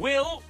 Will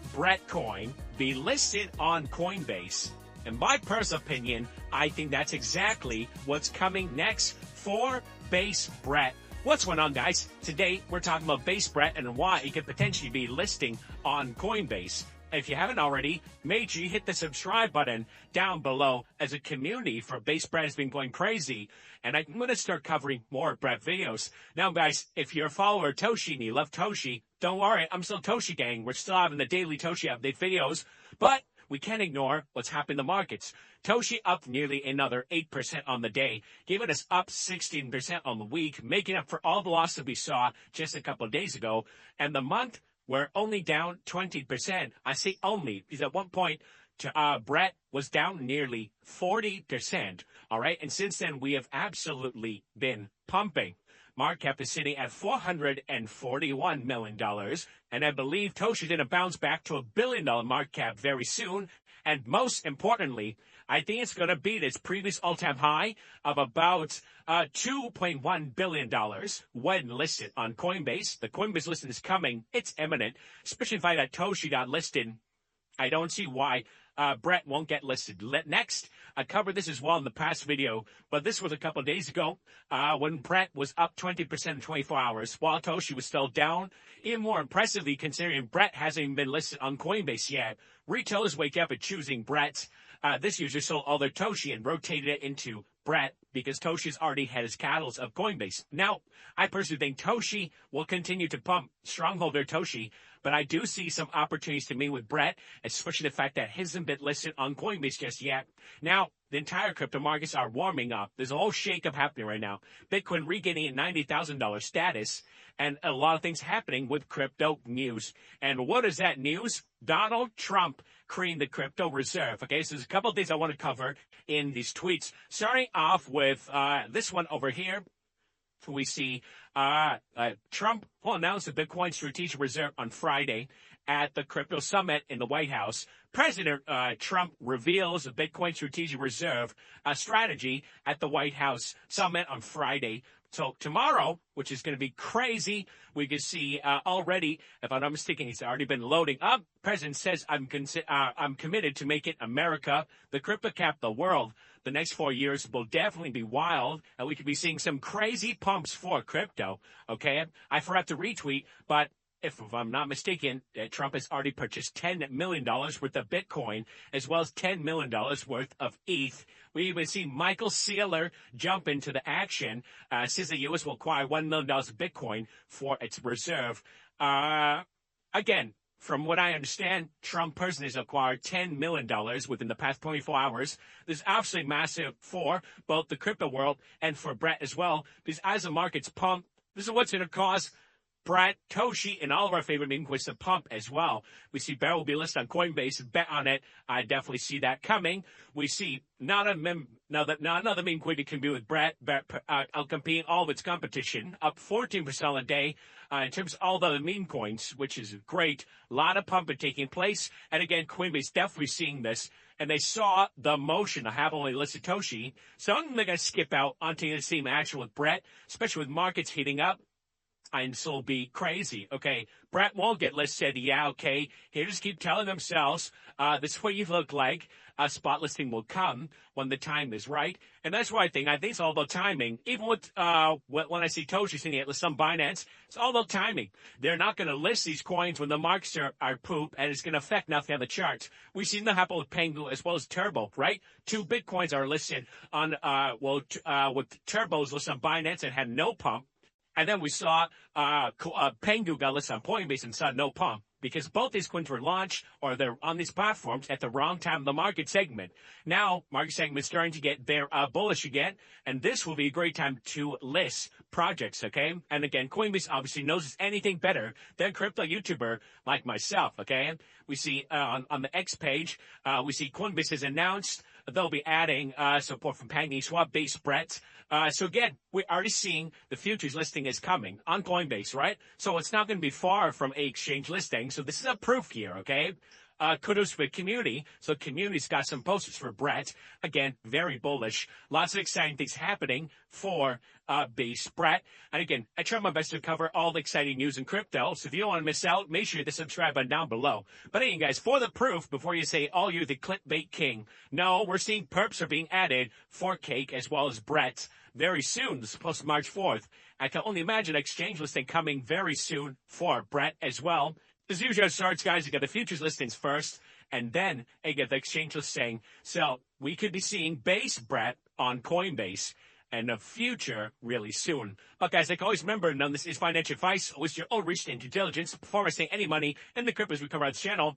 Coin be listed on Coinbase? In my personal opinion, I think that's exactly what's coming next for Base Brett. What's going on, guys? Today, we're talking about Base Brett and why it could potentially be listing on Coinbase. If you haven't already, make sure you hit the subscribe button down below, as a community for Base Brett has been going crazy, and I'm going to start covering more Brett videos. Now, guys, if you're a follower of Toshi and you love Toshi, don't worry, I'm still Toshi gang. We're still having the daily Toshi update videos, but we can't ignore what's happening in the markets. Toshi up nearly another 8% on the day, giving us up 16% on the week, making up for all the loss that we saw just a couple of days ago. And the month, we're only down 20%. I say only, because at one point, Brett was down nearly 40%. All right, and since then, we have absolutely been pumping. Market cap is sitting at $441 million, and I believe Toshi is going to bounce back to $1 billion market cap very soon. And most importantly, I think it's going to beat its previous all-time high of about $2.1 billion when listed on Coinbase. The Coinbase listing is coming. It's imminent, especially if I got Toshi got listed. I don't see why Brett won't get listed. Next, I covered this as well in the past video, but this was a couple of days ago when Brett was up 20% in 24 hours, while Toshi was still down. Even more impressively, considering Brett hasn't even been listed on Coinbase yet, retailers wake up at choosing Brett. This user sold all their Toshi and rotated it into Brett because Toshi's already had his catalyst of Coinbase. Now, I personally think Toshi will continue to pump strongholder Toshi, but I do see some opportunities to meet with Brett, especially the fact that he hasn't been listed on Coinbase just yet. Now, the entire crypto markets are warming up. There's a whole shakeup happening right now. Bitcoin regaining a $90,000 status, and a lot of things happening with crypto news. And what is that news? Donald Trump creating the crypto reserve. Okay, so there's a couple of things I want to cover in these tweets. Starting off with this one over here. We see Trump will announce the Bitcoin Strategic Reserve on Friday at the Crypto Summit in the White House. President Trump reveals the Bitcoin Strategic Reserve strategy at the White House Summit on Friday. So tomorrow, which is going to be crazy, we can see already, if I'm not mistaken, it's already been loading up. President says, I'm committed to make it America, the crypto capital of the world. The next 4 years will definitely be wild, and we could be seeing some crazy pumps for crypto, okay? I forgot to retweet, but if I'm not mistaken, Trump has already purchased $10 million worth of Bitcoin, as well as $10 million worth of ETH. We even see Michael Saylor jump into the action, says the U.S. will acquire $1 million of Bitcoin for its reserve. Again, from what I understand, Trump personally has acquired $10 million within the past 24 hours. This is absolutely massive for both the crypto world and for Brett as well, because as the markets pump, this is what's going to cause Brett, Toshi, and all of our favorite meme coins to pump as well. We see Bear will be listed on Coinbase. Bet on it. I definitely see that coming. We see not another meme coin to compete with Brett outcompeting all of its competition, up 14% on the day. In terms of all the other meme coins, which is great. A lot of pumping taking place. And again, Coinbase definitely seeing this. And they saw the motion. I have only listed Toshi. So I'm going to skip out onto the same action with Brett, especially with markets heating up. And this will be crazy. Okay, Brett won't get listed. Yeah, okay. Here, just keep telling themselves, this is what you look like. A spot listing will come when the time is right. And that's why I think it's all about timing. Even with, when I see Toshi seeing it list on Binance, it's all about timing. They're not going to list these coins when the markets are poop, and it's going to affect nothing on the charts. We've seen that happen with Pengu as well as Turbo, right? 2 Bitcoins are listed on, with Turbo's listed on Binance and had no pump. And then we saw Pengu got listed on Coinbase and saw no pump, because both these coins were launched or they're on these platforms at the wrong time of the market segment. Now, market segment is starting to get bullish again, and this will be a great time to list projects, okay? And again, Coinbase obviously knows anything better than crypto YouTuber like myself, okay? We see on the X page, we see Coinbase has announced they'll be adding support from PancakeSwap, Base Brett. So again, we're already seeing the futures listing is coming on Coinbase, right? So it's not going to be far from a exchange listing. So this is a proof here, okay? kudos for community. So community's got some posters for Brett. Again, very bullish. Lots of exciting things happening for base Brett. And again, I try my best to cover all the exciting news in crypto. So if you don't want to miss out, make sure you hit the subscribe button down below. But anyway, guys, for the proof, before you say, oh, you're the clickbait king. No, we're seeing perps are being added for Cake as well as Brett very soon. This is supposed to March 4th. I can only imagine exchange listing coming very soon for Brett as well. As usual starts, guys, you get the futures listings first, and then you get the exchange listing. So we could be seeing base Brett on Coinbase and the future really soon. But guys, like always, remember, none of this is financial advice. Always your own research and due diligence before investing any money in the cryptos we cover on this channel.